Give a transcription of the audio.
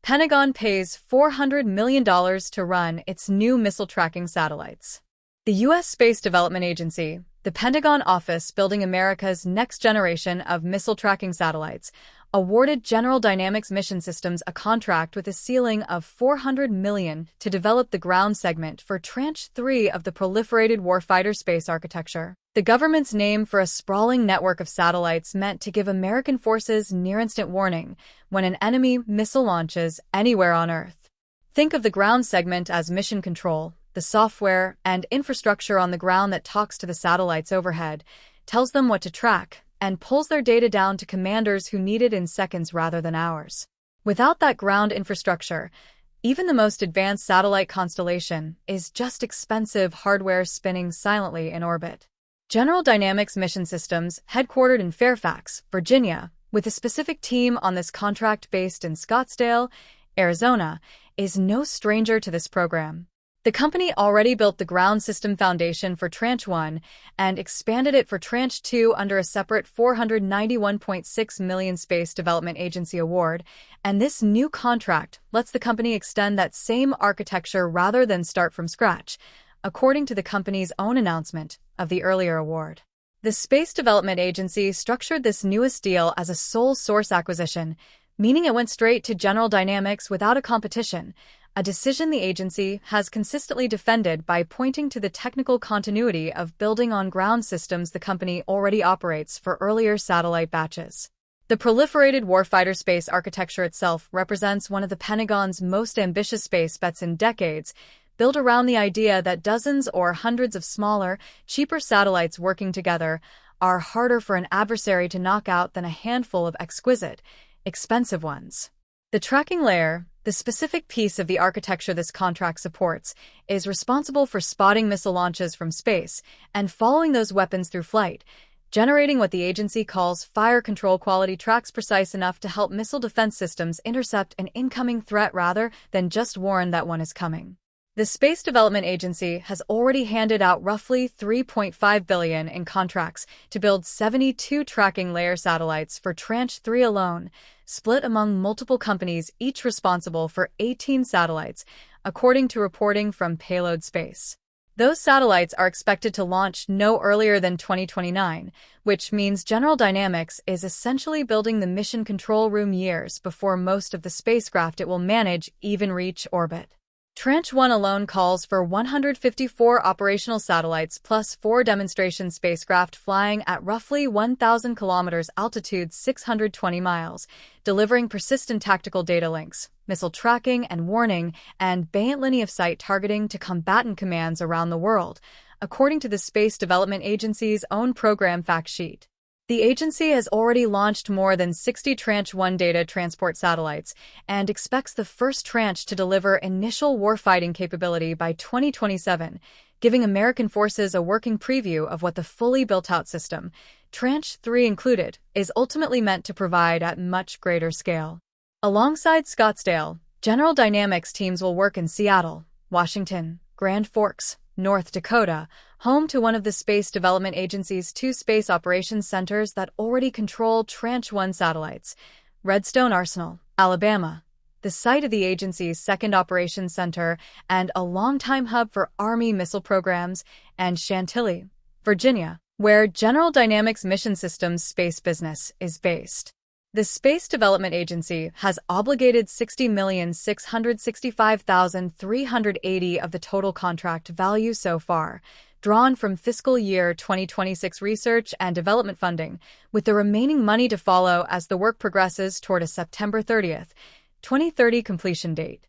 Pentagon pays $400 million to run its new missile tracking satellites. The U.S. Space Development Agency, the Pentagon office building America's next generation of missile tracking satellites, awarded General Dynamics Mission Systems a contract with a ceiling of $400 million to develop the ground segment for Tranche 3 of the Proliferated Warfighter Space Architecture. The government's name for a sprawling network of satellites meant to give American forces near-instant warning when an enemy missile launches anywhere on Earth. Think of the ground segment as mission control, the software and infrastructure on the ground that talks to the satellites overhead, tells them what to track, and pulls their data down to commanders who need it in seconds rather than hours. Without that ground infrastructure, even the most advanced satellite constellation is just expensive hardware spinning silently in orbit. General Dynamics Mission Systems, headquartered in Fairfax, Virginia, with a specific team on this contract based in Scottsdale, Arizona, is no stranger to this program. The company already built the ground system foundation for Tranche 1 and expanded it for Tranche 2 under a separate $491.6 million Space Development Agency award, and this new contract lets the company extend that same architecture rather than start from scratch, according to the company's own announcement of the earlier award. The Space Development Agency structured this newest deal as a sole source acquisition, meaning it went straight to General Dynamics without a competition, a decision the agency has consistently defended by pointing to the technical continuity of building on ground systems the company already operates for earlier satellite batches. The Proliferated Warfighter Space Architecture itself represents one of the Pentagon's most ambitious space bets in decades, built around the idea that dozens or hundreds of smaller, cheaper satellites working together are harder for an adversary to knock out than a handful of exquisite, expensive ones. The tracking layer, the specific piece of the architecture this contract supports, is responsible for spotting missile launches from space and following those weapons through flight, generating what the agency calls fire control quality tracks precise enough to help missile defense systems intercept an incoming threat rather than just warn that one is coming. The Space Development Agency has already handed out roughly $3.5 billion in contracts to build 72 tracking layer satellites for Tranche 3 alone, split among multiple companies each responsible for 18 satellites, according to reporting from Payload Space. Those satellites are expected to launch no earlier than 2029, which means General Dynamics is essentially building the mission control room years before most of the spacecraft it will manage even reach orbit. Tranche 1 alone calls for 154 operational satellites plus 4 demonstration spacecraft flying at roughly 1,000 kilometers altitude 620 miles, delivering persistent tactical data links, missile tracking and warning, and Bayant line of sight targeting to combatant commands around the world, according to the Space Development Agency's own program fact sheet. The agency has already launched more than 60 Tranche 1 data transport satellites and expects the first tranche to deliver initial warfighting capability by 2027, giving American forces a working preview of what the fully built-out system, Tranche 3 included, is ultimately meant to provide at much greater scale. Alongside Scottsdale, General Dynamics teams will work in Seattle, Washington, Grand Forks, North Dakota, home to one of the Space Development Agency's 2 space operations centers that already control Tranche 1 satellites, Redstone Arsenal, Alabama, the site of the agency's 2nd Operations Center and a longtime hub for Army missile programs, and Chantilly, Virginia, where General Dynamics Mission Systems space business is based. The Space Development Agency has obligated $60,665,380 of the total contract value so far, drawn from fiscal year 2026 research and development funding, with the remaining money to follow as the work progresses toward a September 30, 2030 completion date.